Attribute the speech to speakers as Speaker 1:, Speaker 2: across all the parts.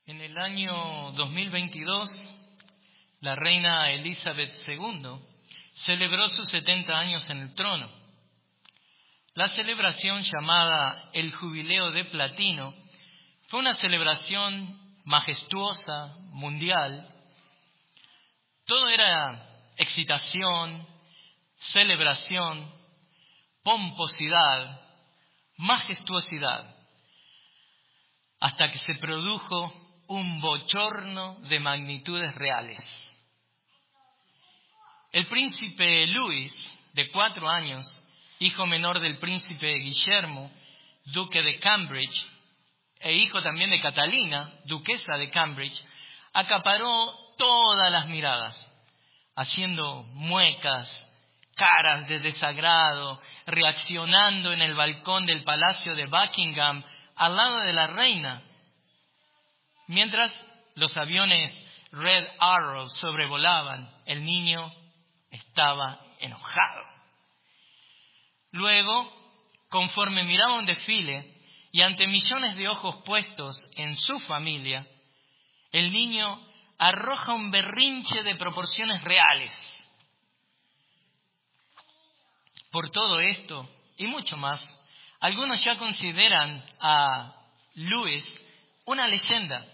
Speaker 1: En el año 2022, la reina Elizabeth II celebró sus 70 años en el trono. La celebración, llamada el Jubileo de Platino, fue una celebración majestuosa, mundial. Todo era excitación, celebración, pomposidad, majestuosidad, hasta que se produjo un bochorno de magnitudes reales. El príncipe Luis, de 4 años, hijo menor del príncipe Guillermo, duque de Cambridge, e hijo también de Catalina, duquesa de Cambridge, acaparó todas las miradas, haciendo muecas, caras de desagrado, reaccionando en el balcón del Palacio de Buckingham al lado de la reina, mientras los aviones Red Arrow sobrevolaban. El niño estaba enojado. Luego, conforme miraba un desfile y ante millones de ojos puestos en su familia, el niño arroja un berrinche de proporciones reales. Por todo esto y mucho más, algunos ya consideran a Louis una leyenda,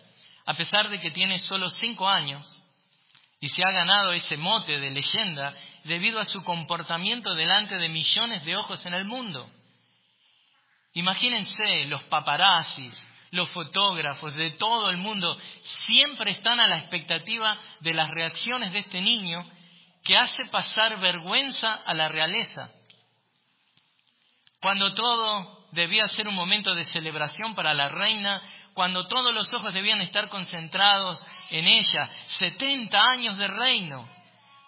Speaker 1: a pesar de que tiene solo 5 años, y se ha ganado ese mote de leyenda debido a su comportamiento delante de millones de ojos en el mundo. Imagínense, los paparazzis, los fotógrafos de todo el mundo siempre están a la expectativa de las reacciones de este niño que hace pasar vergüenza a la realeza. Cuando todo debía ser un momento de celebración para la reina, cuando todos los ojos debían estar concentrados en ella, 70 años de reino,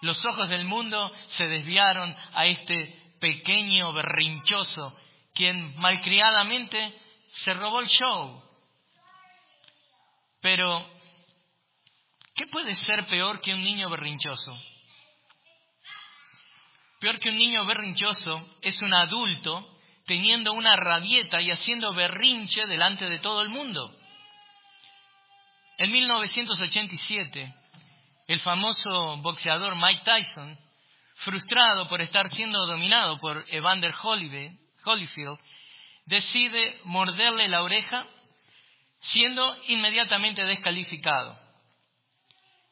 Speaker 1: los ojos del mundo se desviaron a este pequeño berrinchoso, quien malcriadamente se robó el show. Pero, ¿qué puede ser peor que un niño berrinchoso? Peor que un niño berrinchoso es un adulto teniendo una rabieta y haciendo berrinche delante de todo el mundo. En 1987, el famoso boxeador Mike Tyson, frustrado por estar siendo dominado por Evander Holyfield, decide morderle la oreja, siendo inmediatamente descalificado.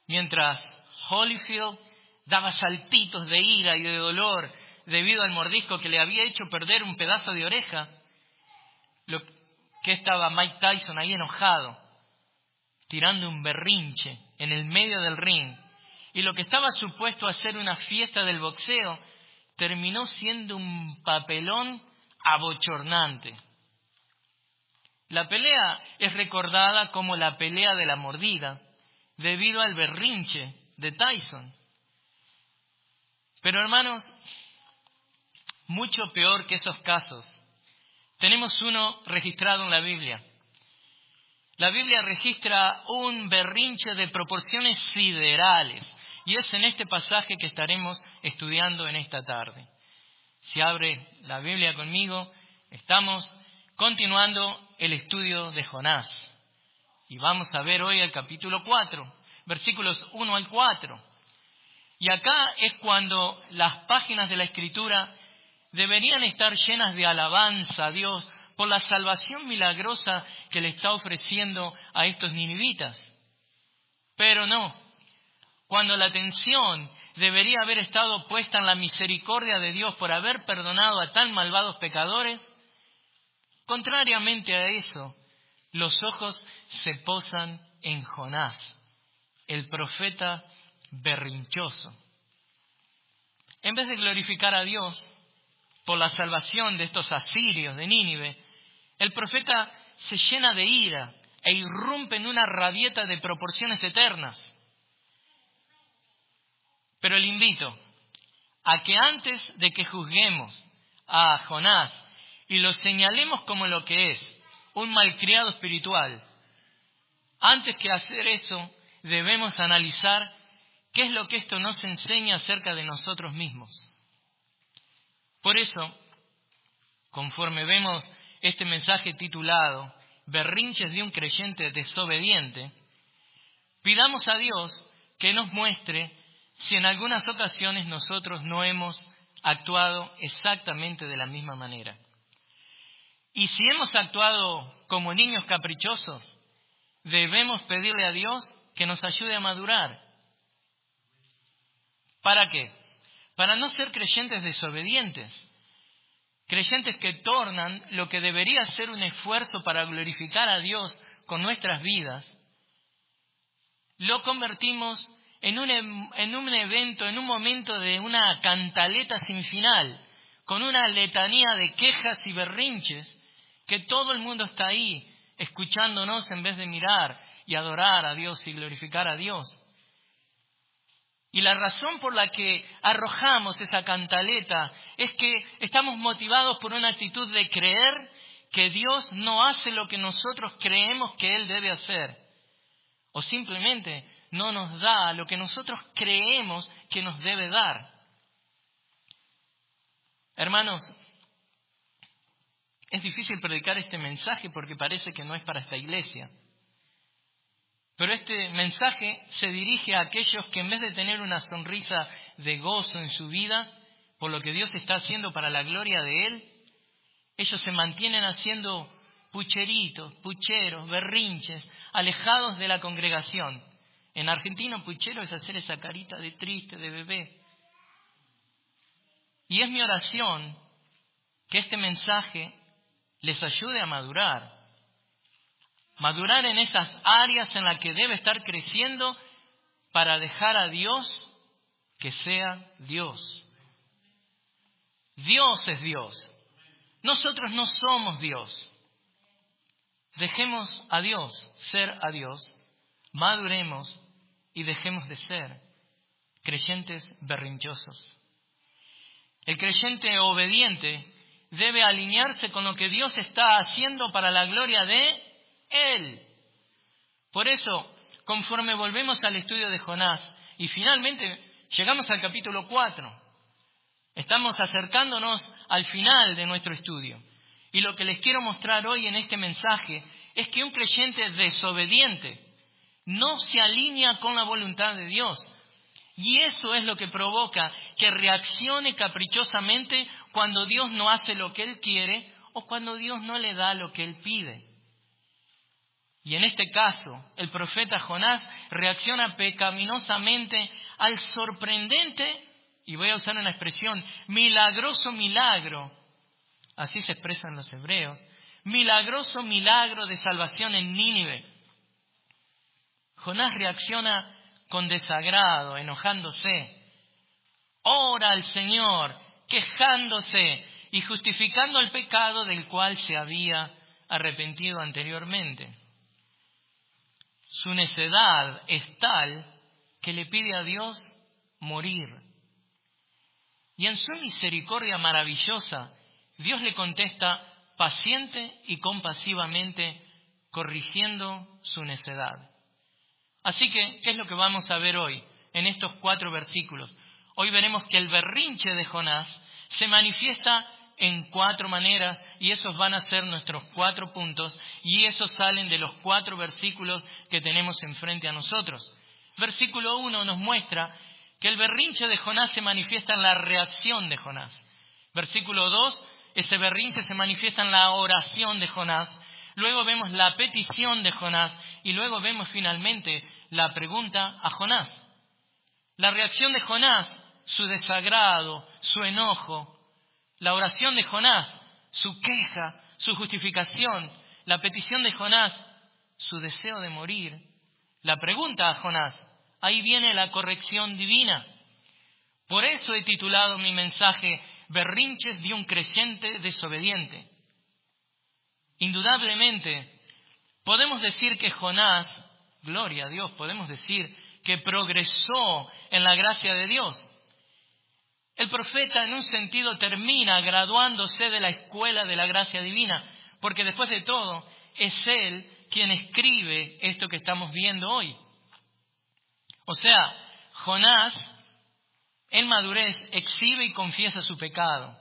Speaker 1: Mientras Holyfield daba saltitos de ira y de dolor debido al mordisco que le había hecho perder un pedazo de oreja, estaba Mike Tyson ahí enojado, tirando un berrinche en el medio del ring. Y lo que estaba supuesto a ser una fiesta del boxeo terminó siendo un papelón abochornante. La pelea es recordada como la pelea de la mordida, debido al berrinche de Tyson. Pero hermanos, mucho peor que esos casos, tenemos uno registrado en la Biblia. La Biblia registra un berrinche de proporciones siderales, y es en este pasaje que estaremos estudiando en esta tarde. Si abre la Biblia conmigo, estamos continuando el estudio de Jonás. Y vamos a ver hoy el capítulo 4, versículos 1 al 4. Y acá es cuando las páginas de la Escritura deberían estar llenas de alabanza a Dios por la salvación milagrosa que le está ofreciendo a estos ninivitas. Pero no, cuando la atención debería haber estado puesta en la misericordia de Dios por haber perdonado a tan malvados pecadores, contrariamente a eso, los ojos se posan en Jonás, el profeta berrinchoso. En vez de glorificar a Dios por la salvación de estos asirios de Nínive, el profeta se llena de ira e irrumpe en una rabieta de proporciones eternas. Pero le invito a que antes de que juzguemos a Jonás y lo señalemos como lo que es, un malcriado espiritual, antes que hacer eso debemos analizar qué es lo que esto nos enseña acerca de nosotros mismos. Por eso, conforme vemos este mensaje titulado Berrinches de un creyente desobediente, Pidamos a Dios que nos muestre si en algunas ocasiones nosotros no hemos actuado exactamente de la misma manera. Y si hemos actuado como niños caprichosos, debemos pedirle a Dios que nos ayude a madurar. ¿Para qué? Para no ser creyentes desobedientes, creyentes que tornan lo que debería ser un esfuerzo para glorificar a Dios con nuestras vidas, lo convertimos en un evento, en un momento de una cantaleta sin final, con una letanía de quejas y berrinches, que todo el mundo está ahí escuchándonos en vez de mirar y adorar a Dios y glorificar a Dios. Y la razón por la que arrojamos esa cantaleta es que estamos motivados por una actitud de creer que Dios no hace lo que nosotros creemos que Él debe hacer. O simplemente no nos da lo que nosotros creemos que nos debe dar. Hermanos, es difícil predicar este mensaje porque parece que no es para esta iglesia. Pero este mensaje se dirige a aquellos que en vez de tener una sonrisa de gozo en su vida, por lo que Dios está haciendo para la gloria de Él, ellos se mantienen haciendo pucheritos, pucheros, berrinches, alejados de la congregación. En argentino, puchero es hacer esa carita de triste, de bebé. Y es mi oración que este mensaje les ayude a madurar. Madurar en esas áreas en las que debe estar creciendo para dejar a Dios que sea Dios. Dios es Dios. Nosotros no somos Dios. Dejemos a Dios ser a Dios, maduremos y dejemos de ser creyentes berrinchosos. El creyente obediente debe alinearse con lo que Dios está haciendo para la gloria de Él. Por eso, conforme volvemos al estudio de Jonás y finalmente llegamos al capítulo 4, estamos acercándonos al final de nuestro estudio. Y lo que les quiero mostrar hoy en este mensaje es que un creyente desobediente no se alinea con la voluntad de Dios. Y eso es lo que provoca que reaccione caprichosamente cuando Dios no hace lo que Él quiere o cuando Dios no le da lo que Él pide. Y en este caso, el profeta Jonás reacciona pecaminosamente al sorprendente, y voy a usar una expresión, milagroso milagro, así se expresan los hebreos, milagroso milagro de salvación en Nínive. Jonás reacciona con desagrado, enojándose. Ora al Señor, quejándose y justificando el pecado del cual se había arrepentido anteriormente. Su necedad es tal que le pide a Dios morir. Y en su misericordia maravillosa, Dios le contesta paciente y compasivamente, corrigiendo su necedad. Así que, ¿qué es lo que vamos a ver hoy en estos 4 versículos? Hoy veremos que el berrinche de Jonás se manifiesta en 4 maneras y esos van a ser nuestros 4 puntos y esos salen de los 4 versículos que tenemos enfrente a nosotros. Versículo 1 nos muestra que el berrinche de Jonás se manifiesta en la reacción de Jonás. Versículo 2, ese berrinche se manifiesta en la oración de Jonás. Luego vemos la petición de Jonás y luego vemos finalmente la pregunta a Jonás. La reacción de Jonás, su desagrado, su enojo. La oración de Jonás, su queja, su justificación. La petición de Jonás, su deseo de morir. La pregunta a Jonás, ahí viene la corrección divina. Por eso he titulado mi mensaje Berrinches de un creyente desobediente. Indudablemente, podemos decir que Jonás, gloria a Dios, podemos decir que progresó en la gracia de Dios. El profeta en un sentido termina graduándose de la escuela de la gracia divina, porque después de todo es él quien escribe esto que estamos viendo hoy. O sea, Jonás en madurez exhibe y confiesa su pecado.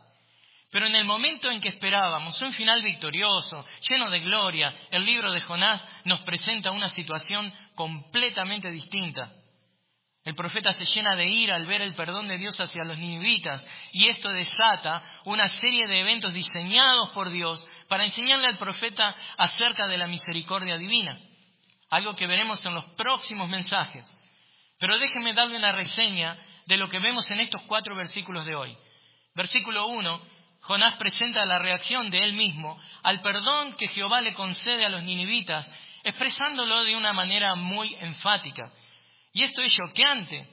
Speaker 1: Pero en el momento en que esperábamos un final victorioso, lleno de gloria, el libro de Jonás nos presenta una situación completamente distinta. El profeta se llena de ira al ver el perdón de Dios hacia los ninivitas, y esto desata una serie de eventos diseñados por Dios para enseñarle al profeta acerca de la misericordia divina, algo que veremos en los próximos mensajes. Pero déjenme darle una reseña de lo que vemos en estos 4 versículos de hoy. Versículo 1, Jonás presenta la reacción de él mismo al perdón que Jehová le concede a los ninivitas, expresándolo de una manera muy enfática. Y esto es choqueante.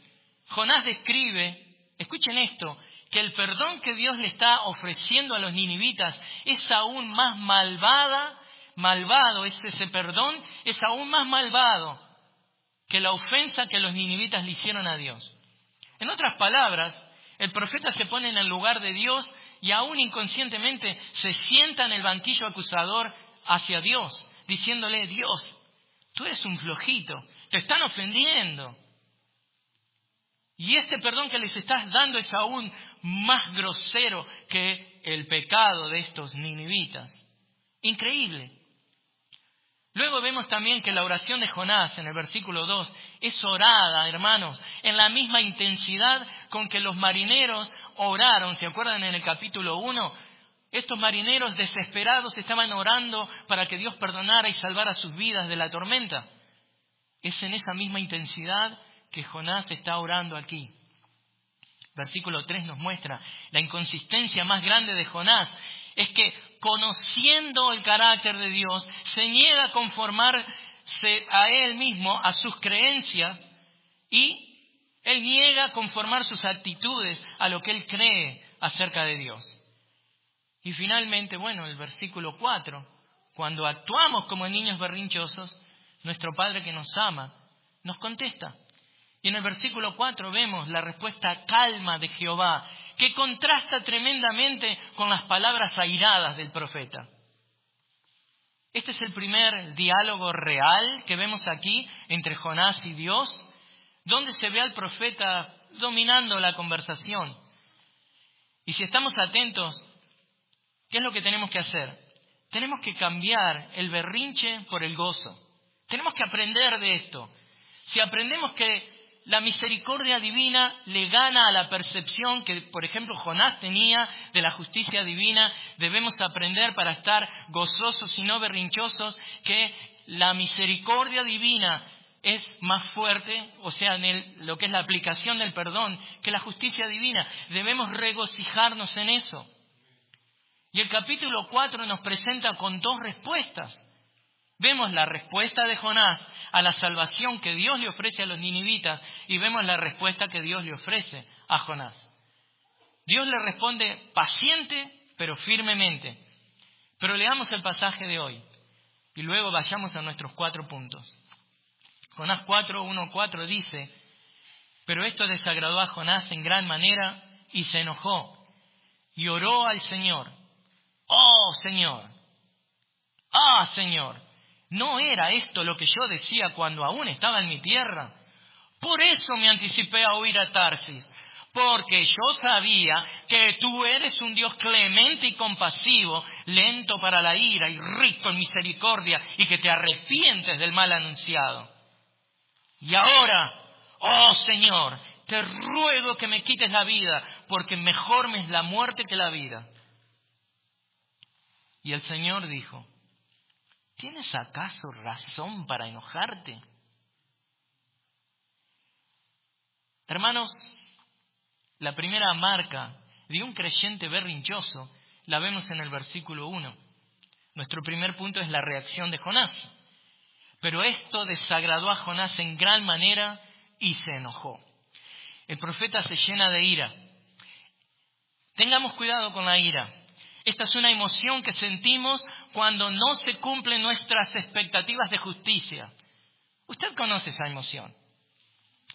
Speaker 1: Jonás describe, escuchen esto, que el perdón que Dios le está ofreciendo a los ninivitas es aún más malvado, ese perdón es aún más malvado que la ofensa que los ninivitas le hicieron a Dios. En otras palabras, el profeta se pone en el lugar de Dios y aún inconscientemente se sienta en el banquillo acusador hacia Dios, diciéndole: Dios, tú eres un flojito, te están ofendiendo. Y este perdón que les estás dando es aún más grosero que el pecado de estos ninivitas. Increíble. Luego vemos también que la oración de Jonás en el versículo 2 es orada, hermanos, en la misma intensidad con que los marineros oraron. ¿Se acuerdan en el capítulo 1? Estos marineros desesperados estaban orando para que Dios perdonara y salvara sus vidas de la tormenta. Es en esa misma intensidad que Jonás está orando aquí. Versículo 3 nos muestra la inconsistencia más grande de Jonás. Es que, conociendo el carácter de Dios, se niega a conformarse a él mismo, a sus creencias, y él niega a conformar sus actitudes a lo que él cree acerca de Dios. Y finalmente, el versículo 4, cuando actuamos como niños berrinchosos, nuestro Padre que nos ama, nos contesta. Y en el versículo 4 vemos la respuesta calma de Jehová, que contrasta tremendamente con las palabras airadas del profeta. Este es el primer diálogo real que vemos aquí entre Jonás y Dios, donde se ve al profeta dominando la conversación. Y si estamos atentos, ¿qué es lo que tenemos que hacer? Tenemos que cambiar el berrinche por el gozo. Tenemos que aprender de esto. Si aprendemos que la misericordia divina le gana a la percepción que, por ejemplo, Jonás tenía de la justicia divina, debemos aprender para estar gozosos y no berrinchosos que la misericordia divina es más fuerte, o sea, en lo que es la aplicación del perdón, que la justicia divina. Debemos regocijarnos en eso. Y el capítulo 4 nos presenta con 2 respuestas. Vemos la respuesta de Jonás a la salvación que Dios le ofrece a los ninivitas y vemos la respuesta que Dios le ofrece a Jonás. Dios le responde paciente pero firmemente. Pero leamos el pasaje de hoy y luego vayamos a nuestros 4 puntos. Jonás 4:1-4 dice: pero esto desagradó a Jonás en gran manera y se enojó y oró al Señor. ¡Oh, Señor! ¡Ah, Señor! ¿No era esto lo que yo decía cuando aún estaba en mi tierra? Por eso me anticipé a huir a Tarsis, porque yo sabía que tú eres un Dios clemente y compasivo, lento para la ira y rico en misericordia, y que te arrepientes del mal anunciado. Y ahora, oh Señor, te ruego que me quites la vida, porque mejor me es la muerte que la vida. Y el Señor dijo: ¿tienes acaso razón para enojarte? Hermanos, la primera marca de un creyente berrinchoso la vemos en el versículo 1. Nuestro primer punto es la reacción de Jonás. Pero esto desagradó a Jonás en gran manera y se enojó. El profeta se llena de ira. Tengamos cuidado con la ira. Esta es una emoción que sentimos cuando no se cumplen nuestras expectativas de justicia. Usted conoce esa emoción.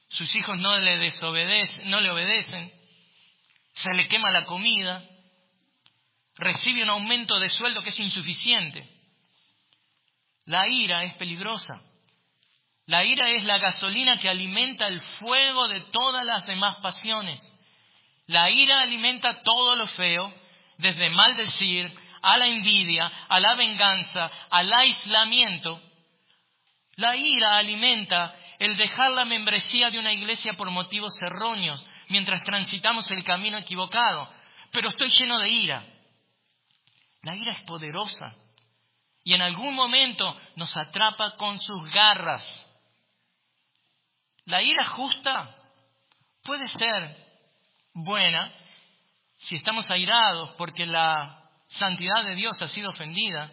Speaker 1: Sus hijos no le obedecen, se le quema la comida, recibe un aumento de sueldo que es insuficiente. La ira es peligrosa. La ira es la gasolina que alimenta el fuego de todas las demás pasiones. La ira alimenta todo lo feo, desde maldecir, a la envidia, a la venganza, al aislamiento. La ira alimenta el dejar la membresía de una iglesia por motivos erróneos mientras transitamos el camino equivocado. Pero estoy lleno de ira. La ira es poderosa y en algún momento nos atrapa con sus garras. La ira justa puede ser buena si estamos airados porque la santidad de Dios ha sido ofendida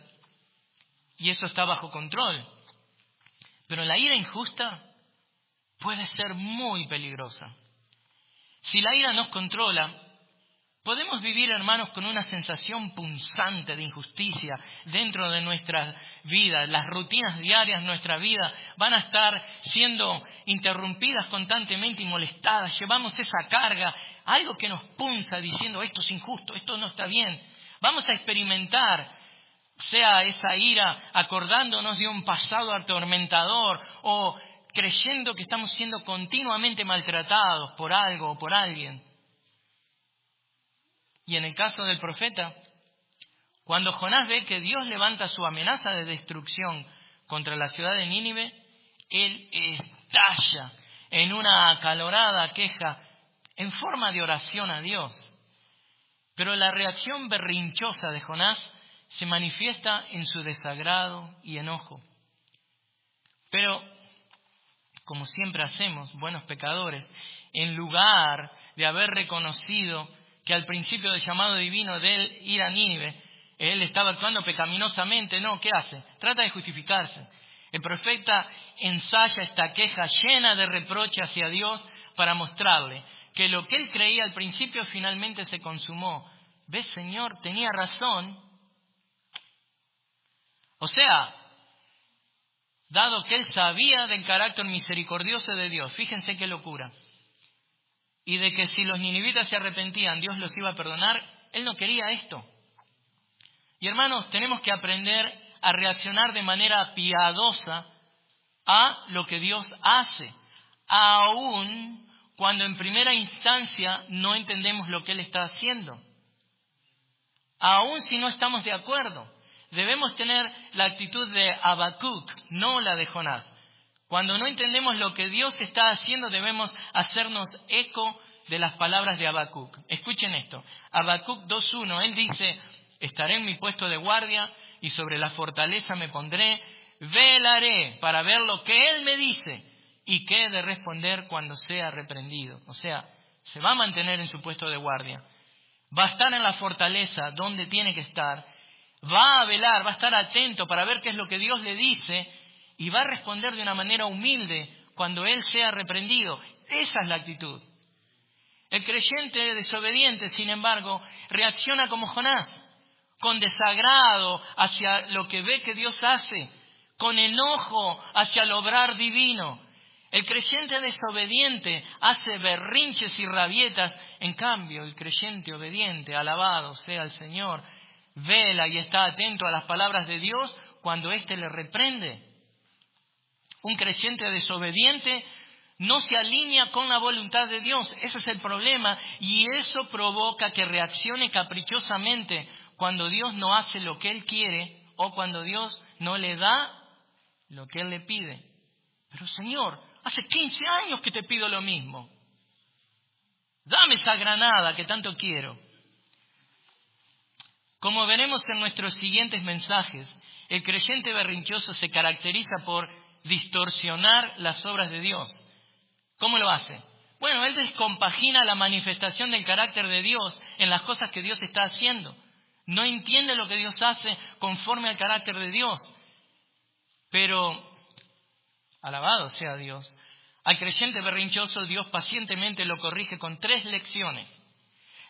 Speaker 1: y eso está bajo control. Pero la ira injusta puede ser muy peligrosa. Si la ira nos controla, podemos vivir, hermanos, con una sensación punzante de injusticia dentro de nuestras vidas. Las rutinas diarias de nuestra vida van a estar siendo interrumpidas constantemente y molestadas. Llevamos esa carga, algo que nos punza diciendo esto es injusto, esto no está bien. Vamos a experimentar, sea esa ira acordándonos de un pasado atormentador o creyendo que estamos siendo continuamente maltratados por algo o por alguien. Y en el caso del profeta, cuando Jonás ve que Dios levanta su amenaza de destrucción contra la ciudad de Nínive, él estalla en una acalorada queja en forma de oración a Dios. Pero la reacción berrinchosa de Jonás se manifiesta en su desagrado y enojo. Pero, como siempre hacemos, buenos pecadores, en lugar de haber reconocido que al principio del llamado divino de él ir a Nínive, él estaba actuando pecaminosamente, no, ¿qué hace? Trata de justificarse. El profeta ensaya esta queja llena de reproche hacia Dios para mostrarle que lo que él creía al principio finalmente se consumó. ¿Ves, Señor? Tenía razón. O sea, dado que él sabía del carácter misericordioso de Dios, fíjense qué locura, y de que si los ninivitas se arrepentían, Dios los iba a perdonar, él no quería esto. Y hermanos, tenemos que aprender a reaccionar de manera piadosa a lo que Dios hace, aun cuando en primera instancia no entendemos lo que Él está haciendo. Aun si no estamos de acuerdo, debemos tener la actitud de Habacuc, no la de Jonás. Cuando no entendemos lo que Dios está haciendo, debemos hacernos eco de las palabras de Habacuc. Escuchen esto. Habacuc 2.1, él dice: estaré en mi puesto de guardia y sobre la fortaleza me pondré, velaré para ver lo que Él me dice y qué he de responder cuando sea reprendido. O sea, se va a mantener en su puesto de guardia. Va a estar en la fortaleza donde tiene que estar. Va a velar, va a estar atento para ver qué es lo que Dios le dice y va a responder de una manera humilde cuando él sea reprendido. Esa es la actitud. El creyente desobediente, sin embargo, reacciona como Jonás, con desagrado hacia lo que ve que Dios hace, con enojo hacia el obrar divino. El creyente desobediente hace berrinches y rabietas. En cambio, el creyente obediente, alabado sea el Señor, vela y está atento a las palabras de Dios cuando éste le reprende. Un creyente desobediente no se alinea con la voluntad de Dios. Ese es el problema y eso provoca que reaccione caprichosamente cuando Dios no hace lo que Él quiere o cuando Dios no le da lo que Él le pide. Pero Señor, hace 15 años que te pido lo mismo. Dame esa granada que tanto quiero. Como veremos en nuestros siguientes mensajes, el creyente berrinchoso se caracteriza por distorsionar las obras de Dios. ¿Cómo lo hace? Bueno, él descompagina la manifestación del carácter de Dios en las cosas que Dios está haciendo. No entiende lo que Dios hace conforme al carácter de Dios. Pero, alabado sea Dios, al creyente berrinchoso Dios pacientemente lo corrige con 3 lecciones.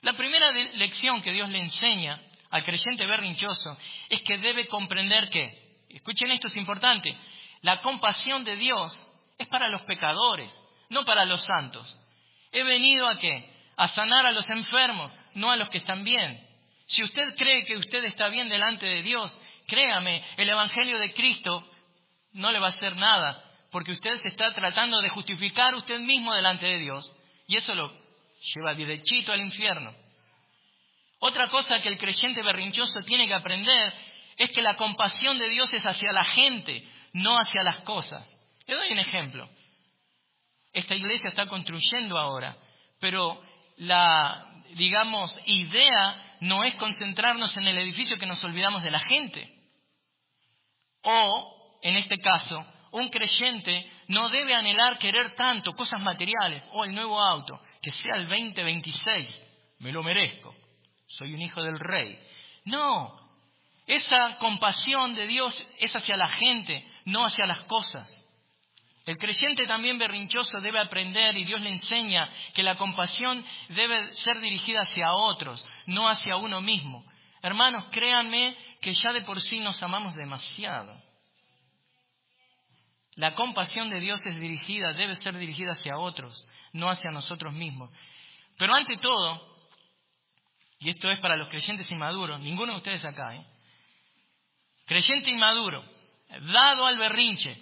Speaker 1: La primera lección que Dios le enseña al creyente berrinchoso es que debe comprender que, escuchen esto, es importante, la compasión de Dios es para los pecadores, no para los santos. He venido ¿a qué? A sanar a los enfermos, no a los que están bien. Si usted cree que usted está bien delante de Dios, créame, el Evangelio de Cristo no le va a hacer nada, porque usted se está tratando de justificar usted mismo delante de Dios, y eso lo lleva derechito al infierno. Otra cosa que el creyente berrinchoso tiene que aprender es que la compasión de Dios es hacia la gente, no hacia las cosas. Le doy un ejemplo. Esta iglesia está construyendo ahora, pero la, idea no es concentrarnos en el edificio que nos olvidamos de la gente. O, en este caso, un creyente no debe anhelar querer tanto cosas materiales, o el nuevo auto, que sea el 2026, me lo merezco, soy un hijo del rey. No, esa compasión de Dios es hacia la gente, no hacia las cosas. El creyente también berrinchoso debe aprender, y Dios le enseña, que la compasión debe ser dirigida hacia otros, no hacia uno mismo. Hermanos, créanme que ya de por sí nos amamos demasiado. La compasión de Dios debe ser dirigida hacia otros, no hacia nosotros mismos. Pero ante todo, y esto es para los creyentes inmaduros, ninguno de ustedes acá, creyente inmaduro, dado al berrinche,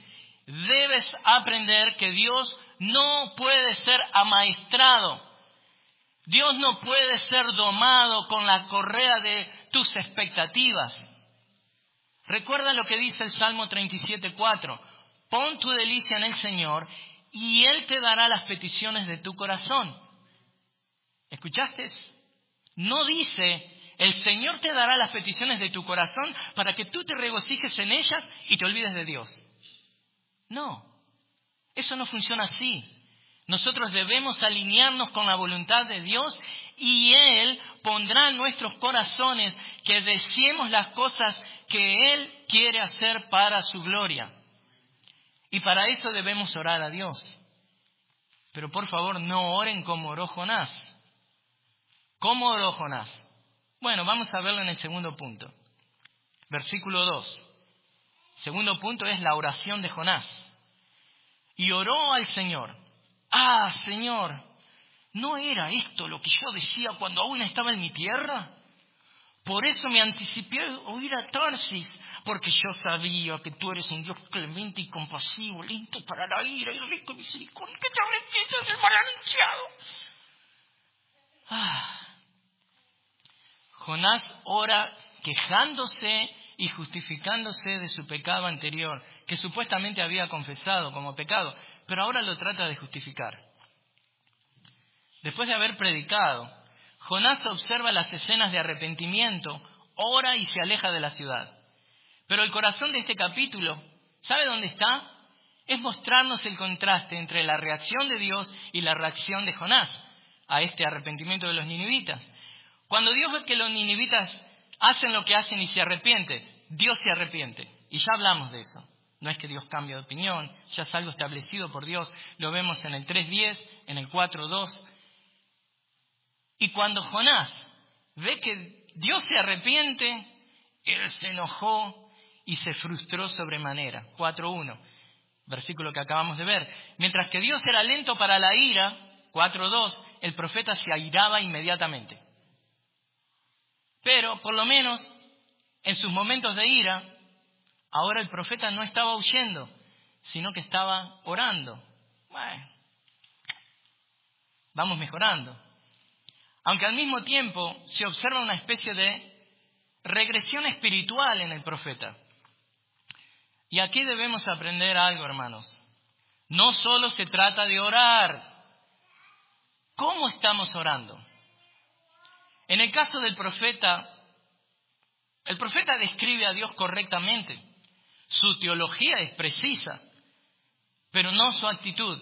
Speaker 1: debes aprender que Dios no puede ser amaestrado. Dios no puede ser domado con la correa de tus expectativas. Recuerda lo que dice el Salmo 37:4. Pon tu delicia en el Señor y Él te dará las peticiones de tu corazón. ¿Escuchaste? No dice, el Señor te dará las peticiones de tu corazón para que tú te regocijes en ellas y te olvides de Dios. No, eso no funciona así. Nosotros debemos alinearnos con la voluntad de Dios y Él pondrá en nuestros corazones que deseemos las cosas que Él quiere hacer para su gloria. Y para eso debemos orar a Dios. Pero por favor, no oren como oró Jonás. ¿Cómo oró Jonás? Bueno, vamos a verlo en el segundo punto. Versículo 2. Segundo punto es la oración de Jonás. Y oró al Señor. Ah, Señor, ¿no era esto lo que yo decía cuando aún estaba en mi tierra? Por eso me anticipé a oír a Tarsis, porque yo sabía que tú eres un Dios clemente y compasivo, lento para la ira y rico en misericordia, que te arrepientes del mal anunciado. Jonás ora quejándose y justificándose de su pecado anterior, que supuestamente había confesado como pecado, pero ahora lo trata de justificar. Después de haber predicado, Jonás observa las escenas de arrepentimiento, ora y se aleja de la ciudad. Pero el corazón de este capítulo, ¿sabe dónde está? Es mostrarnos el contraste entre la reacción de Dios y la reacción de Jonás a este arrepentimiento de los ninivitas. Cuando Dios ve que los ninivitas hacen lo que hacen y se arrepiente, Dios se arrepiente. Y ya hablamos de eso. No es que Dios cambie de opinión, ya es algo establecido por Dios. Lo vemos en el 3:10, en el 4:2. Y cuando Jonás ve que Dios se arrepiente, él se enojó y se frustró sobremanera. 4:1, versículo que acabamos de ver. Mientras que Dios era lento para la ira, 4:2, el profeta se airaba inmediatamente. Pero, por lo menos, en sus momentos de ira, ahora el profeta no estaba huyendo, sino que estaba orando. Bueno, vamos mejorando. Aunque al mismo tiempo se observa una especie de regresión espiritual en el profeta. Y aquí debemos aprender algo, hermanos. No solo se trata de orar. ¿Cómo estamos orando? En el caso del profeta, el profeta describe a Dios correctamente. Su teología es precisa, pero no su actitud.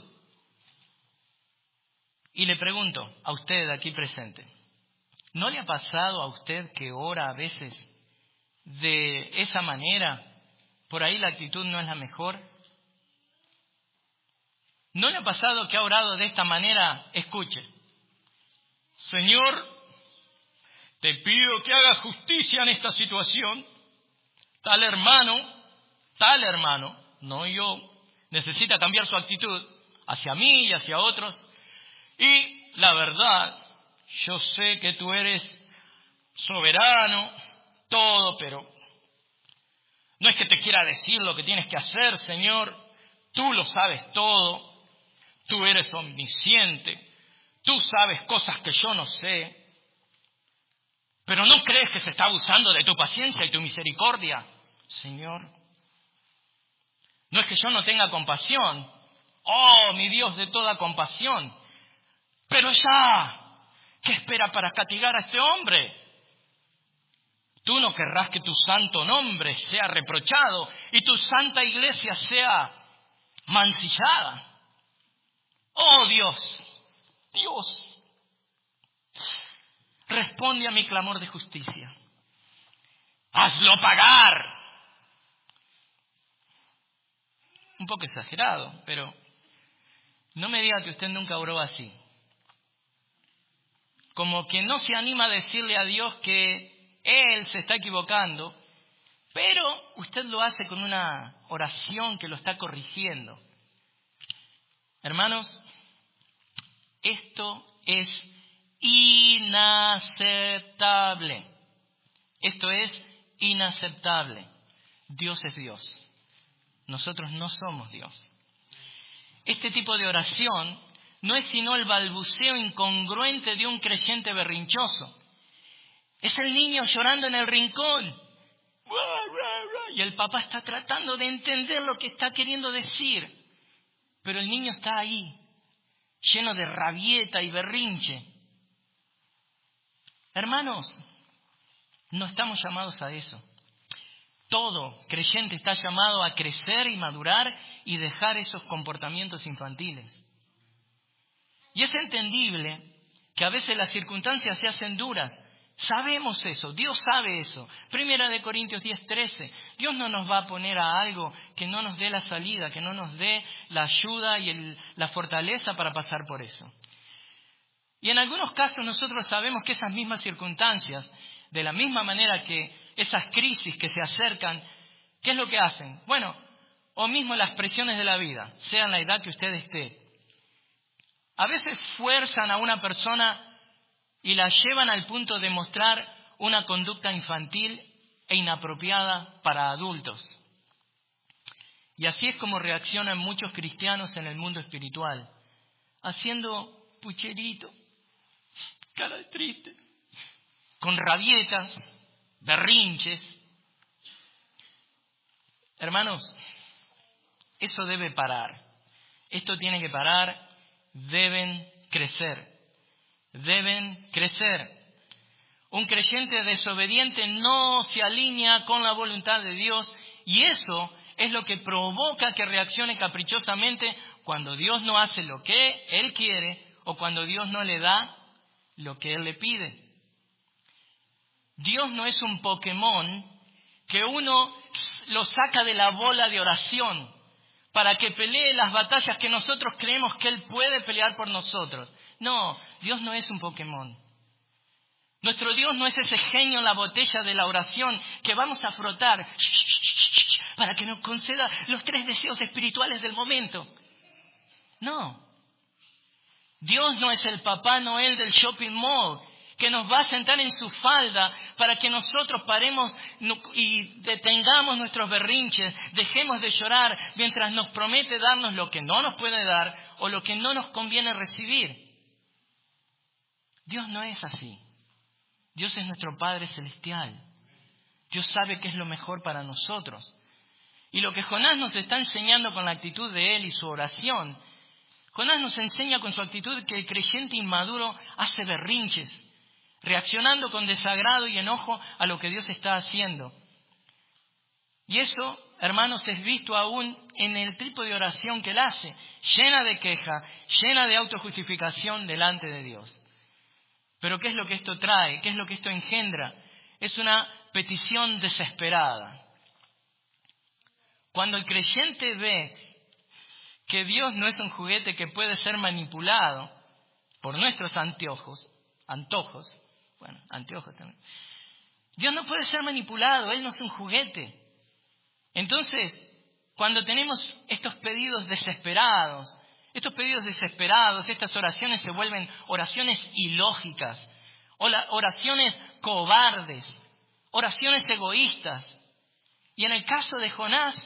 Speaker 1: Y le pregunto a usted aquí presente, ¿no le ha pasado a usted que ora a veces de esa manera? Por ahí la actitud no es la mejor. ¿No le ha pasado que ha orado de esta manera? Escuche, Señor, te pido que hagas justicia en esta situación. Tal hermano, no yo, necesita cambiar su actitud hacia mí y hacia otros. Y la verdad, yo sé que tú eres soberano, todo, pero no es que te quiera decir lo que tienes que hacer, Señor. Tú lo sabes todo. Tú eres omnisciente. Tú sabes cosas que yo no sé. ¿Pero no crees que se está abusando de tu paciencia y tu misericordia? Señor, no es que yo no tenga compasión. Oh, mi Dios de toda compasión. Pero ya, ¿qué espera para castigar a este hombre? Tú no querrás que tu santo nombre sea reprochado y tu santa iglesia sea mancillada. Oh Dios, Dios, responde a mi clamor de justicia. Hazlo pagar. Un poco exagerado, pero no me diga que usted nunca oró así. Como que no se anima a decirle a Dios que Él se está equivocando, pero usted lo hace con una oración que lo está corrigiendo. Hermanos, esto es inaceptable. Esto es inaceptable. Dios es Dios. Nosotros no somos Dios. Este tipo de oración no es sino el balbuceo incongruente de un creyente berrinchoso. Es el niño llorando en el rincón. Y el papá está tratando de entender lo que está queriendo decir. Pero el niño está ahí, lleno de rabieta y berrinche. Hermanos, no estamos llamados a eso. Todo creyente está llamado a crecer y madurar y dejar esos comportamientos infantiles. Y es entendible que a veces las circunstancias se hacen duras. Sabemos eso, Dios sabe eso. 1 Corintios 10:13. Dios no nos va a poner a algo que no nos dé la salida, que no nos dé la ayuda y la fortaleza para pasar por eso. Y en algunos casos nosotros sabemos que esas mismas circunstancias, de la misma manera que esas crisis que se acercan, ¿qué es lo que hacen? Bueno, o mismo las presiones de la vida, sea en la edad que usted esté. A veces fuerzan a una persona y la llevan al punto de mostrar una conducta infantil e inapropiada para adultos. Y así es como reaccionan muchos cristianos en el mundo espiritual, haciendo pucherito, cara de triste, con rabietas, berrinches. Hermanos, eso debe parar. Esto tiene que parar. Deben crecer. Deben crecer. Un creyente desobediente no se alinea con la voluntad de Dios y eso es lo que provoca que reaccione caprichosamente cuando Dios no hace lo que Él quiere o cuando Dios no le da lo que Él le pide. Dios no es un Pokémon que uno lo saca de la bola de oración para que pelee las batallas que nosotros creemos que Él puede pelear por nosotros. No, Dios no es un Pokémon. Nuestro Dios no es ese genio en la botella de la oración que vamos a frotar para que nos conceda los 3 deseos espirituales del momento. No. Dios no es el Papá Noel del shopping mall que nos va a sentar en su falda para que nosotros paremos y detengamos nuestros berrinches, dejemos de llorar mientras nos promete darnos lo que no nos puede dar o lo que no nos conviene recibir. Dios no es así. Dios es nuestro Padre Celestial. Dios sabe qué es lo mejor para nosotros. Y lo que Jonás nos está enseñando con la actitud de él y su oración, Jonás nos enseña con su actitud que el creyente inmaduro hace berrinches, reaccionando con desagrado y enojo a lo que Dios está haciendo. Y eso, hermanos, es visto aún en el tipo de oración que él hace, llena de queja, llena de autojustificación delante de Dios. Pero ¿qué es lo que esto trae? ¿Qué es lo que esto engendra? Es una petición desesperada. Cuando el creyente ve que Dios no es un juguete que puede ser manipulado por nuestros antojos también. Dios no puede ser manipulado, Él no es un juguete. Entonces, cuando tenemos estos pedidos desesperados, estas oraciones se vuelven oraciones ilógicas, oraciones cobardes, oraciones egoístas. Y en el caso de Jonás,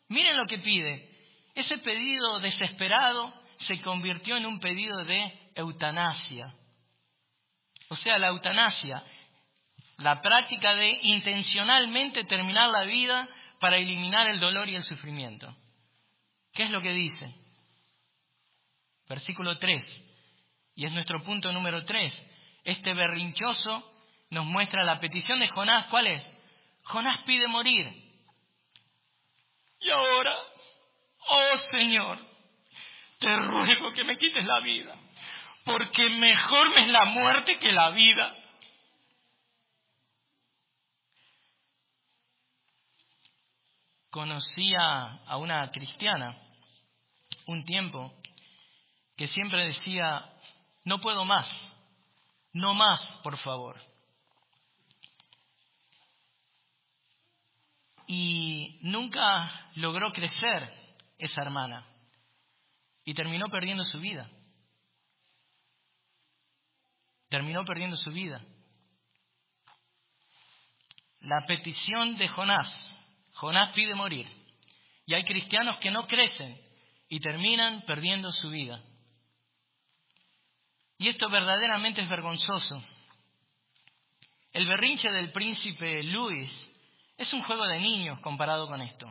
Speaker 1: miren lo que pide. Ese pedido desesperado se convirtió en un pedido de eutanasia. O sea, la eutanasia La práctica de intencionalmente terminar la vida para eliminar el dolor y el sufrimiento. ¿Qué es lo que dice? Versículo 3. Y es nuestro punto número 3. Este berrinchoso nos muestra la petición de Jonás. ¿Cuál es? Jonás pide morir. Y ahora, oh Señor, te ruego que me quites la vida, porque mejor me es la muerte que la vida. Conocía a una cristiana un tiempo que siempre decía, no puedo más, no más, por favor. Y nunca logró crecer esa hermana y terminó perdiendo su vida. Terminó perdiendo su vida. La petición de Jonás. Jonás pide morir. Y hay cristianos que no crecen y terminan perdiendo su vida. Y esto verdaderamente es vergonzoso. El berrinche del príncipe Luis es un juego de niños comparado con esto.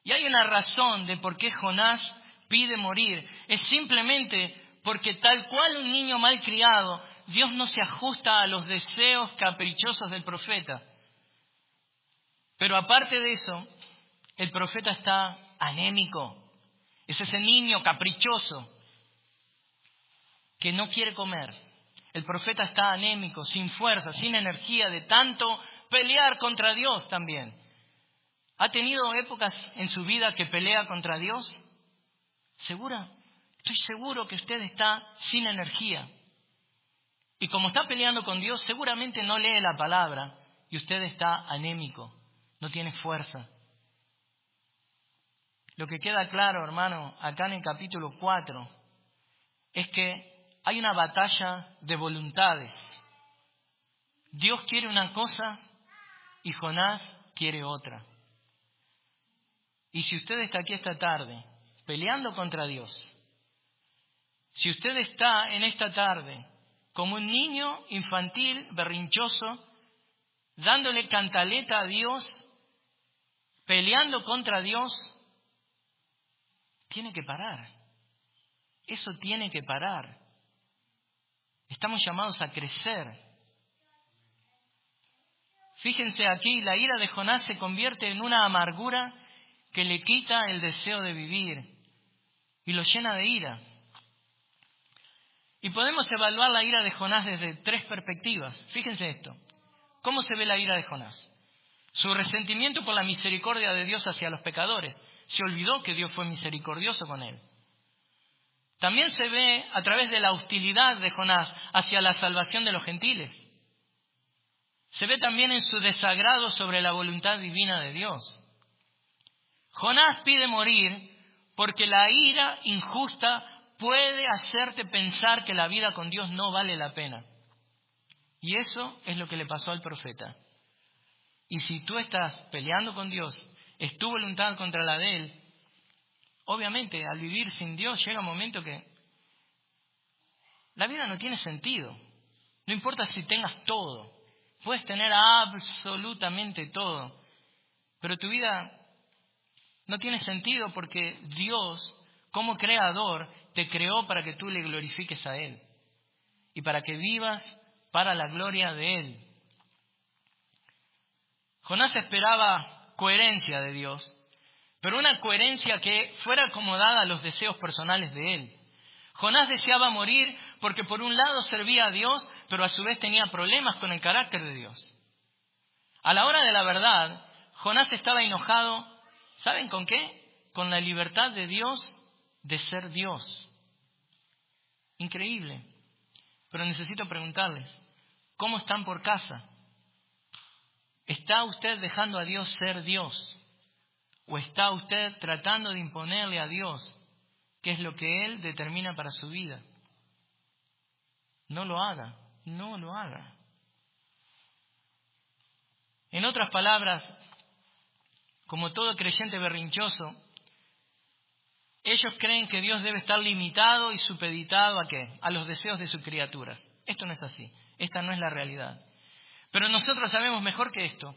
Speaker 1: Y hay una razón de por qué Jonás pide morir. Es simplemente porque tal cual un niño mal criado, Dios no se ajusta a los deseos caprichosos del profeta. Pero aparte de eso, el profeta está anémico. Es ese niño caprichoso que no quiere comer. El profeta está anémico, sin fuerza, sin energía, de tanto pelear contra Dios también. ¿Ha tenido épocas en su vida que pelea contra Dios? ¿Segura? Estoy seguro que usted está sin energía. Y como está peleando con Dios, seguramente no lee la palabra y usted está anémico, no tiene fuerza. Lo que queda claro, hermano, acá en el capítulo 4, es que hay una batalla de voluntades. Dios quiere una cosa y Jonás quiere otra. Y si usted está aquí esta tarde peleando contra Dios, si usted está en esta tarde como un niño infantil, berrinchoso, dándole cantaleta a Dios, peleando contra Dios, tiene que parar. Eso tiene que parar. Estamos llamados a crecer. Fíjense aquí, la ira de Jonás se convierte en una amargura que le quita el deseo de vivir y lo llena de ira. Y podemos evaluar la ira de Jonás desde 3 perspectivas. Fíjense esto. ¿Cómo se ve la ira de Jonás? Su resentimiento por la misericordia de Dios hacia los pecadores. Se olvidó que Dios fue misericordioso con él. También se ve a través de la hostilidad de Jonás hacia la salvación de los gentiles. Se ve también en su desagrado sobre la voluntad divina de Dios. Jonás pide morir porque la ira injusta puede hacerte pensar que la vida con Dios no vale la pena. Y eso es lo que le pasó al profeta. Y si tú estás peleando con Dios, es tu voluntad contra la de Él, obviamente al vivir sin Dios llega un momento que la vida no tiene sentido. No importa si tengas todo, puedes tener absolutamente todo, pero tu vida no tiene sentido porque Dios, como creador, te creó para que tú le glorifiques a Él y para que vivas para la gloria de Él. Jonás esperaba coherencia de Dios, pero una coherencia que fuera acomodada a los deseos personales de él. Jonás deseaba morir porque por un lado servía a Dios, pero a su vez tenía problemas con el carácter de Dios. A la hora de la verdad, Jonás estaba enojado, ¿saben con qué? Con la libertad de Dios de ser Dios. Increíble. Pero necesito preguntarles, ¿cómo están por casa? ¿Está usted dejando a Dios ser Dios? ¿O está usted tratando de imponerle a Dios qué es lo que Él determina para su vida? No lo haga, no lo haga. En otras palabras, como todo creyente berrinchoso, ellos creen que Dios debe estar limitado y supeditado ¿a qué? A los deseos de sus criaturas. Esto no es así, esta no es la realidad. Pero nosotros sabemos mejor que esto,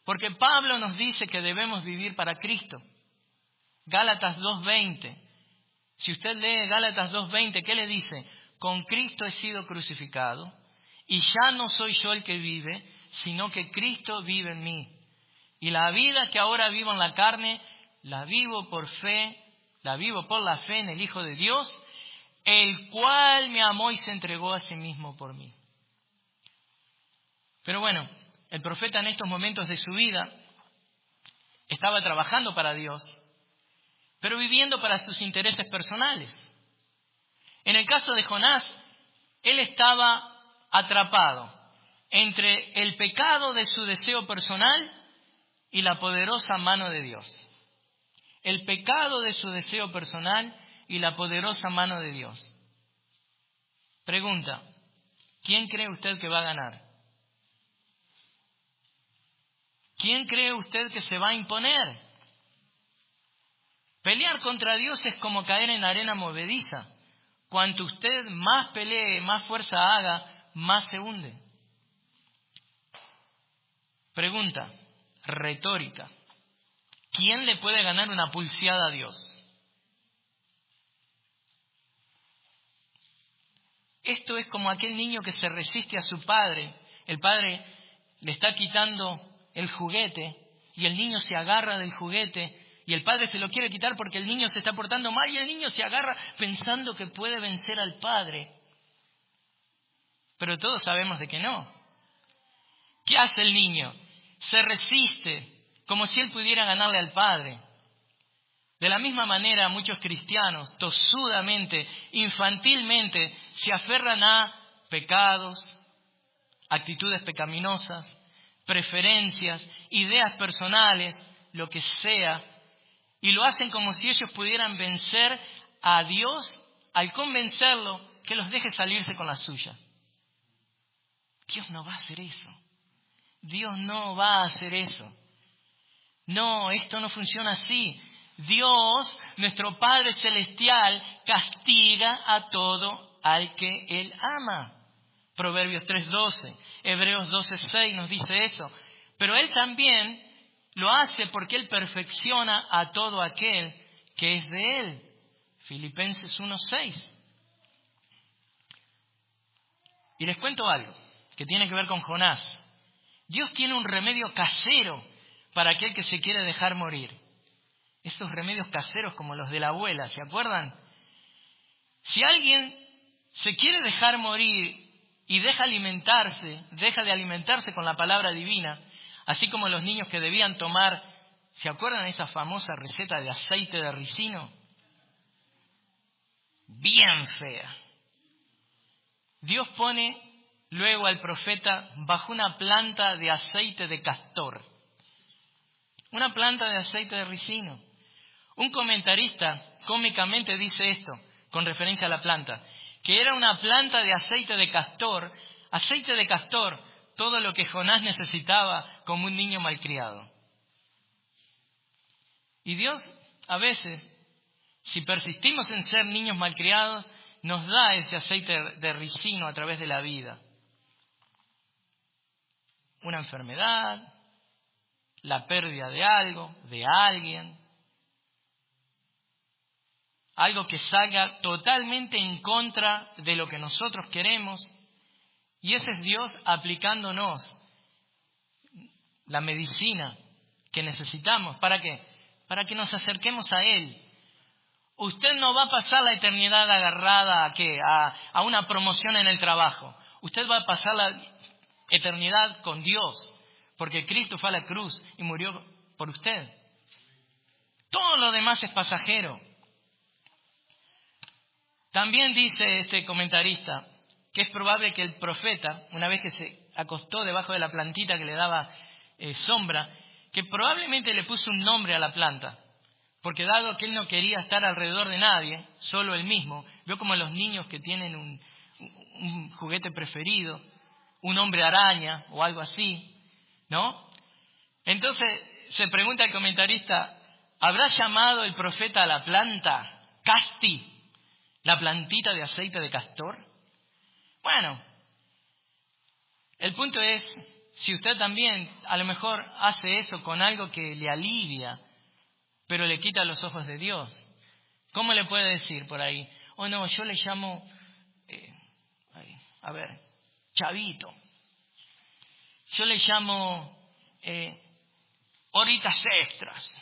Speaker 1: porque Pablo nos dice que debemos vivir para Cristo. Gálatas 2:20. Si usted lee Gálatas 2:20, ¿qué le dice? Con Cristo he sido crucificado, y ya no soy yo el que vive, sino que Cristo vive en mí. Y la vida que ahora vivo en la carne, la vivo por la fe en el Hijo de Dios, el cual me amó y se entregó a sí mismo por mí. Pero bueno, el profeta en estos momentos de su vida estaba trabajando para Dios, pero viviendo para sus intereses personales. En el caso de Jonás, él estaba atrapado entre el pecado de su deseo personal y la poderosa mano de Dios. El pecado de su deseo personal y la poderosa mano de Dios. Pregunta, ¿quién cree usted que va a ganar? ¿Quién cree usted que se va a imponer? Pelear contra Dios es como caer en arena movediza. Cuanto usted más pelee, más fuerza haga, más se hunde. Pregunta retórica. ¿Quién le puede ganar una pulseada a Dios? Esto es como aquel niño que se resiste a su padre. El padre le está quitando el juguete y el niño se agarra del juguete y el padre se lo quiere quitar porque el niño se está portando mal y el niño se agarra pensando que puede vencer al padre. Pero todos sabemos de que no. ¿Qué hace el niño? Se resiste como si él pudiera ganarle al padre. De la misma manera, muchos cristianos, tosudamente, infantilmente, se aferran a pecados, actitudes pecaminosas, preferencias, ideas personales, lo que sea, y lo hacen como si ellos pudieran vencer a Dios al convencerlo que los deje salirse con las suyas. Dios no va a hacer eso. Dios no va a hacer eso. No, esto no funciona así. Dios, nuestro Padre Celestial, castiga a todo al que Él ama. Proverbios 3:12, Hebreos 12:6 nos dice eso. Pero Él también lo hace porque Él perfecciona a todo aquel que es de Él. Filipenses 1:6. Y les cuento algo que tiene que ver con Jonás. Dios tiene un remedio casero para aquel que se quiere dejar morir. Esos remedios caseros como los de la abuela, ¿se acuerdan? Si alguien se quiere dejar morir y deja de alimentarse con la palabra divina, así como los niños que debían tomar, ¿se acuerdan de esa famosa receta de aceite de ricino? Bien fea. Dios pone luego al profeta bajo una planta de aceite de castor. Una planta de aceite de ricino. Un comentarista cómicamente dice esto, con referencia a la planta, que era una planta de aceite de castor, todo lo que Jonás necesitaba como un niño malcriado. Y Dios, a veces, si persistimos en ser niños malcriados, nos da ese aceite de ricino a través de la vida. Una enfermedad, la pérdida de algo, de alguien, algo que salga totalmente en contra de lo que nosotros queremos, y ese es Dios aplicándonos la medicina que necesitamos. ¿Para qué? Para que nos acerquemos a Él. Usted no va a pasar la eternidad agarrada a una promoción en el trabajo. Usted va a pasar la eternidad con Dios, porque Cristo fue a la cruz y murió por usted. Todo lo demás es pasajero. También dice este comentarista que es probable que el profeta, una vez que se acostó debajo de la plantita que le daba sombra, que probablemente le puso un nombre a la planta, porque dado que él no quería estar alrededor de nadie, solo él mismo, vio como los niños que tienen un juguete preferido, un hombre araña o algo así, ¿no? Entonces se pregunta el comentarista, ¿habrá llamado el profeta a la planta Casti? ¿La plantita de aceite de castor? Bueno, el punto es si usted también a lo mejor hace eso con algo que le alivia, pero le quita los ojos de Dios. ¿Cómo le puede decir por ahí? Oh no, yo le llamo, chavito. Yo le llamo horitas extras.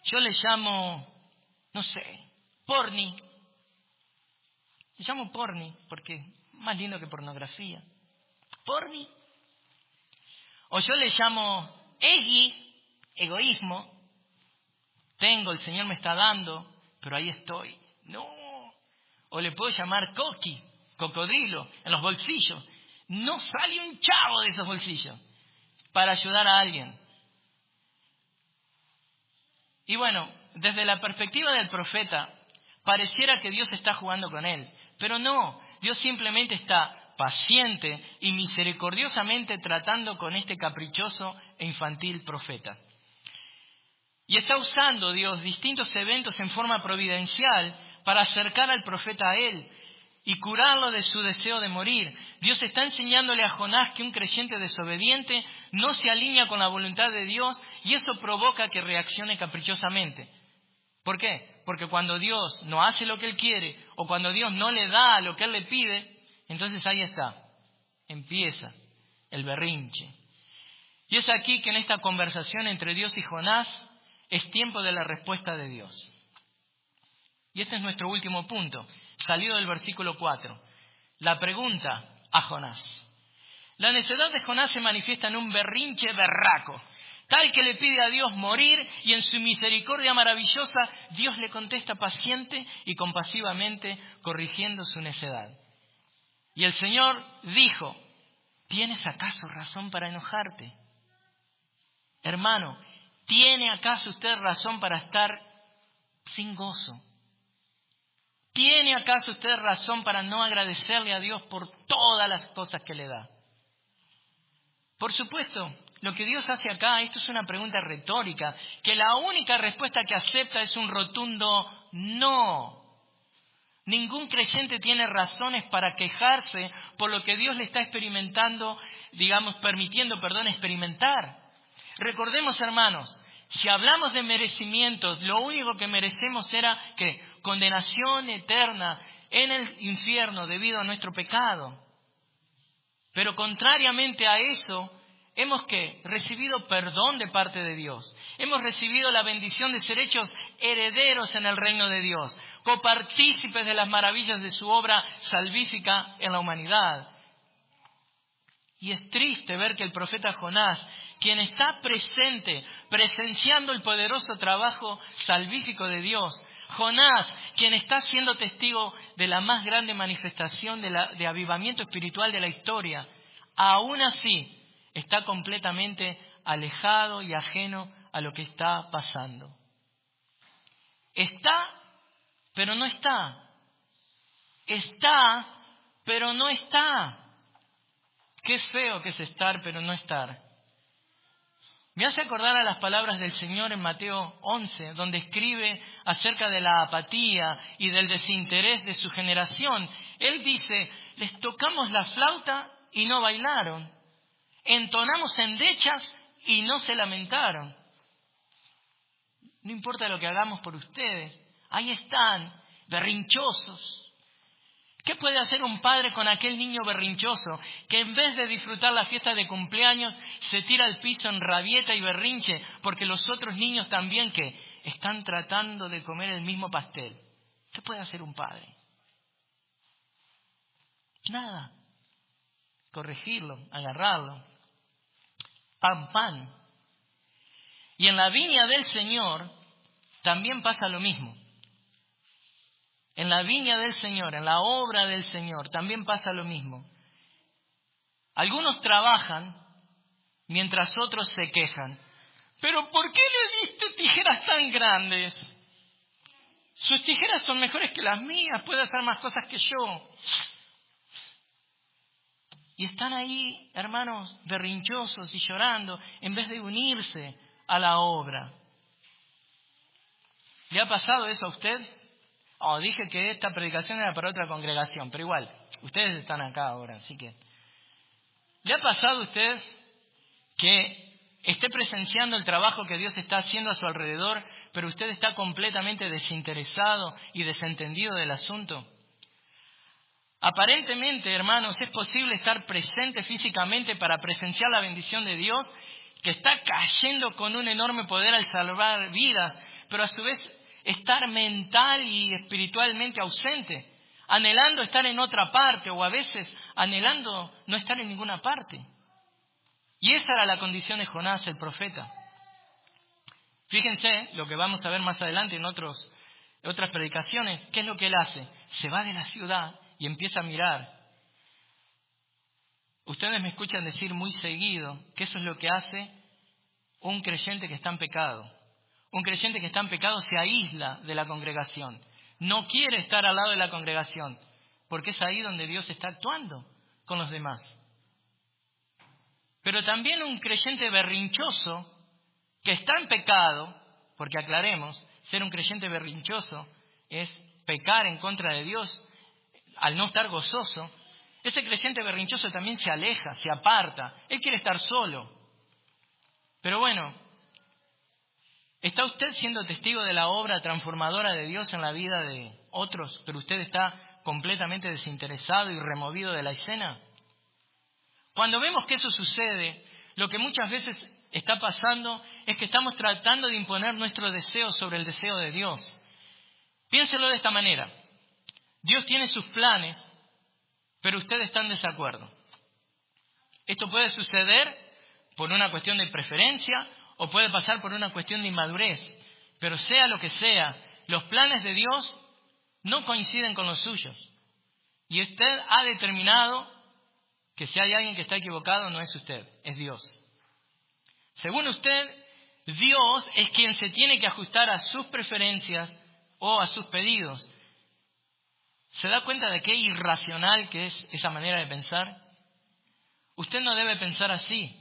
Speaker 1: Yo le llamo, no sé, porni. Le llamo porni porque es más lindo que pornografía. Porni. O yo le llamo egoísmo. Tengo, el Señor me está dando, pero ahí estoy. No. O le puedo llamar cocodrilo, en los bolsillos. No sale un chavo de esos bolsillos para ayudar a alguien. Y bueno, desde la perspectiva del profeta, pareciera que Dios está jugando con él. Pero no, Dios simplemente está paciente y misericordiosamente tratando con este caprichoso e infantil profeta. Y está usando Dios distintos eventos en forma providencial para acercar al profeta a él y curarlo de su deseo de morir. Dios está enseñándole a Jonás que un creyente desobediente no se alinea con la voluntad de Dios y eso provoca que reaccione caprichosamente. ¿Por qué? Porque cuando Dios no hace lo que Él quiere o cuando Dios no le da lo que Él le pide, entonces ahí está, empieza el berrinche. Y es aquí que en esta conversación entre Dios y Jonás es tiempo de la respuesta de Dios. Y este es nuestro último punto, salido del versículo 4. La pregunta a Jonás. La necedad de Jonás se manifiesta en un berrinche berraco, tal que le pide a Dios morir y en su misericordia maravillosa Dios le contesta paciente y compasivamente corrigiendo su necedad. Y el Señor dijo, ¿tienes acaso razón para enojarte? Hermano, ¿tiene acaso usted razón para estar sin gozo? ¿Tiene acaso usted razón para no agradecerle a Dios por todas las cosas que le da? Por supuesto, lo que Dios hace acá, esto es una pregunta retórica, que la única respuesta que acepta es un rotundo no. Ningún creyente tiene razones para quejarse por lo que Dios le está permitiendo experimentar. Recordemos, hermanos, si hablamos de merecimientos, lo único que merecemos era que condenación eterna en el infierno debido a nuestro pecado. Pero contrariamente a eso, hemos recibido perdón de parte de Dios. Hemos recibido la bendición de ser hechos herederos en el reino de Dios, copartícipes de las maravillas de su obra salvífica en la humanidad. Y es triste ver que el profeta Jonás, quien está presente, presenciando el poderoso trabajo salvífico de Dios, Jonás, quien está siendo testigo de la más grande manifestación de avivamiento espiritual de la historia, aún así está completamente alejado y ajeno a lo que está pasando. Está, pero no está. Está, pero no está. Qué feo que es estar, pero no estar. Me hace acordar a las palabras del Señor en Mateo 11, donde escribe acerca de la apatía y del desinterés de su generación. Él dice, les tocamos la flauta y no bailaron. Entonamos endechas y no se lamentaron. No importa lo que hagamos por ustedes, ahí están, berrinchosos. ¿Qué puede hacer un padre con aquel niño berrinchoso que en vez de disfrutar la fiesta de cumpleaños se tira al piso en rabieta y berrinche porque los otros niños también están tratando de comer el mismo pastel? ¿Qué puede hacer un padre? Nada. Corregirlo, agarrarlo. Pan. Y en la viña del Señor también pasa lo mismo. En la viña del Señor, en la obra del Señor, también pasa lo mismo. Algunos trabajan mientras otros se quejan. ¿Pero por qué le diste tijeras tan grandes? Sus tijeras son mejores que las mías, puede hacer más cosas que yo. Y están ahí, hermanos, berrinchosos y llorando, en vez de unirse a la obra. ¿Le ha pasado eso a usted? Dije que esta predicación era para otra congregación, pero igual, ustedes están acá ahora, así que... ¿Le ha pasado a usted que esté presenciando el trabajo que Dios está haciendo a su alrededor, pero usted está completamente desinteresado y desentendido del asunto? Aparentemente, hermanos, es posible estar presente físicamente para presenciar la bendición de Dios, que está cayendo con un enorme poder al salvar vidas, pero a su vez estar mental y espiritualmente ausente, anhelando estar en otra parte o a veces anhelando no estar en ninguna parte. Y esa era la condición de Jonás, el profeta. Fíjense lo que vamos a ver más adelante en otras predicaciones. ¿Qué es lo que él hace? Se va de la ciudad y empieza a mirar. Ustedes me escuchan decir muy seguido que eso es lo que hace un creyente que está en pecado. Un creyente que está en pecado se aísla de la congregación. No quiere estar al lado de la congregación, porque es ahí donde Dios está actuando con los demás. Pero también un creyente berrinchoso que está en pecado, porque aclaremos, ser un creyente berrinchoso es pecar en contra de Dios al no estar gozoso. Ese creyente berrinchoso también se aleja, se aparta, él quiere estar solo. Pero bueno, ¿está usted siendo testigo de la obra transformadora de Dios en la vida de otros, pero usted está completamente desinteresado y removido de la escena? Cuando vemos que eso sucede, lo que muchas veces está pasando es que estamos tratando de imponer nuestro deseo sobre el deseo de Dios. Piénselo de esta manera. Dios tiene sus planes, pero usted está en desacuerdo. Esto puede suceder por una cuestión de preferencia o puede pasar por una cuestión de inmadurez. Pero sea lo que sea, los planes de Dios no coinciden con los suyos. Y usted ha determinado que si hay alguien que está equivocado, no es usted, es Dios. Según usted, Dios es quien se tiene que ajustar a sus preferencias o a sus pedidos. ¿Se da cuenta de qué irracional que es esa manera de pensar? Usted no debe pensar así.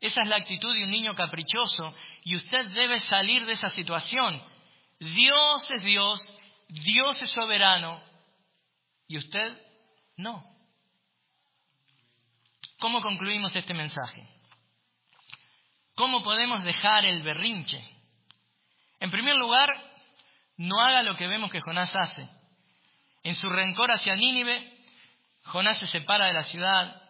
Speaker 1: Esa es la actitud de un niño caprichoso y usted debe salir de esa situación. Dios es Dios, Dios es soberano y usted no. ¿Cómo concluimos este mensaje? ¿Cómo podemos dejar el berrinche? En primer lugar, no haga lo que vemos que Jonás hace. En su rencor hacia Nínive, Jonás se separa de la ciudad,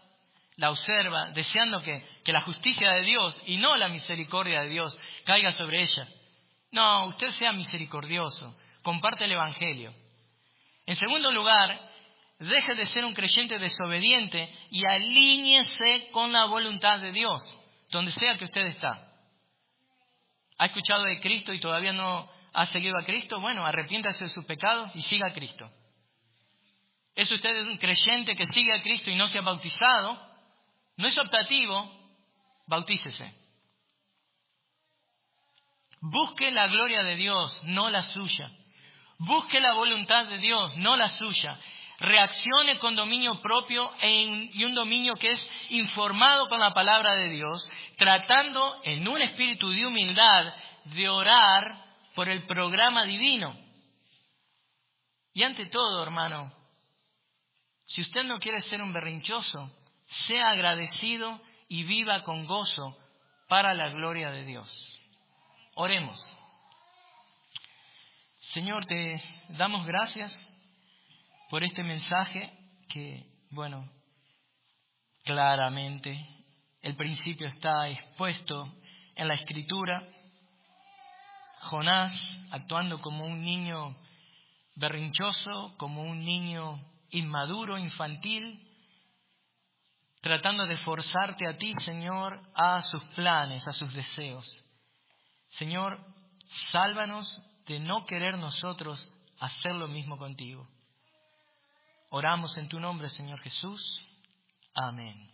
Speaker 1: la observa, deseando que la justicia de Dios y no la misericordia de Dios caiga sobre ella. No, usted sea misericordioso, comparte el Evangelio. En segundo lugar, deje de ser un creyente desobediente y alíñese con la voluntad de Dios, donde sea que usted está. ¿Ha escuchado de Cristo y todavía no ha seguido a Cristo? Bueno, arrepiéntase de sus pecados y siga a Cristo. ¿Es usted un creyente que sigue a Cristo y no se ha bautizado? No es optativo, bautícese. Busque la gloria de Dios, no la suya. Busque la voluntad de Dios, no la suya. Reaccione con dominio propio y un dominio que es informado con la palabra de Dios, tratando en un espíritu de humildad de orar por el programa divino. Y ante todo, hermano, si usted no quiere ser un berrinchoso, sea agradecido y viva con gozo para la gloria de Dios. Oremos. Señor, te damos gracias por este mensaje que, bueno, claramente el principio está expuesto en la Escritura. Jonás actuando como un niño berrinchoso, como un niño inmaduro, infantil, tratando de forzarte a ti, Señor, a sus planes, a sus deseos. Señor, sálvanos de no querer nosotros hacer lo mismo contigo. Oramos en tu nombre, Señor Jesús. Amén.